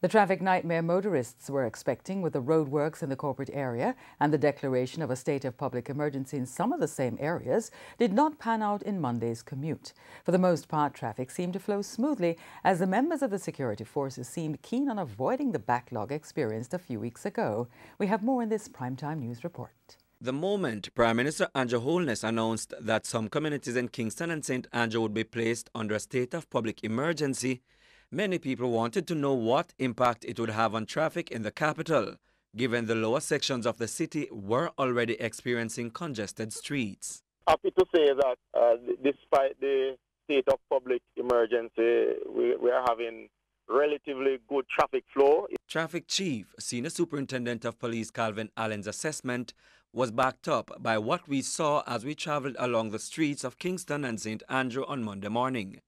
The traffic nightmare motorists were expecting with the roadworks in the corporate area and the declaration of a state of public emergency in some of the same areas did not pan out in Monday's commute. For the most part, traffic seemed to flow smoothly as the members of the security forces seemed keen on avoiding the backlog experienced a few weeks ago. We have more in this primetime news report. The moment Prime Minister Andrew Holness announced that some communities in Kingston and St. Andrew would be placed under a state of public emergency, many people wanted to know what impact it would have on traffic in the capital, given the lower sections of the city were already experiencing congested streets. Happy to say that despite the state of public emergency, we are having relatively good traffic flow. Traffic Chief, Senior Superintendent of Police Calvin Allen's assessment was backed up by what we saw as we traveled along the streets of Kingston and St. Andrew on Monday morning.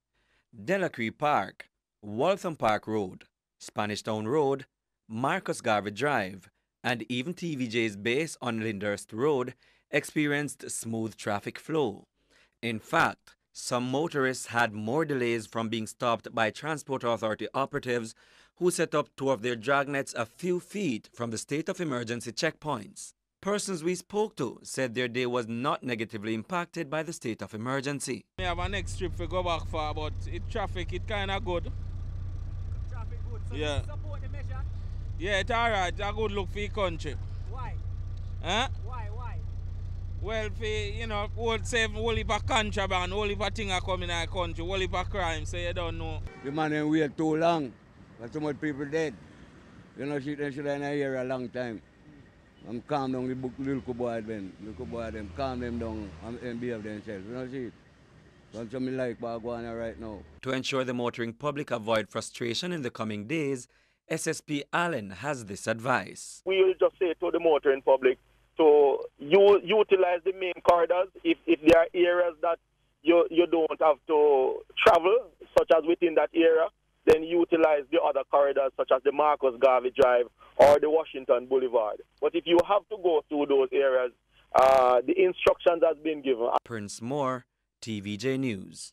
Delacree Park, Waltham Park Road, Spanish Town Road, Marcus Garvey Drive, and even TVJ's base on Lyndhurst Road experienced smooth traffic flow. In fact, some motorists had more delays from being stopped by Transport Authority operatives who set up two of their dragnets a few feet from the state of emergency checkpoints. Persons we spoke to said their day was not negatively impacted by the state of emergency. We have a next trip to go back for, but traffic it kind of good. Traffic good, so yeah. You support the measure? Yeah, it's alright. It's a good look for the country. Why? Huh? Why? Well, for, you know, whole heap of contraband, whole heap of things are coming in our country, whole heap of crime, so you don't know. The man ain't wait too long, but so much people dead. You know, they should have been here a long time. I'm calm down the little boy them, calm them down and behave themselves. You know, see it? That's what I like about going on right now. To ensure the motoring public avoid frustration in the coming days, SSP Allen has this advice. We will just say to the motoring public to utilize the main corridors if there are areas that you don't have to travel, such as within that area, then utilize the other corridors such as the Marcus Garvey Drive or the Washington Boulevard. But if you have to go through those areas, the instructions has been given. Prince Moore, TVJ News.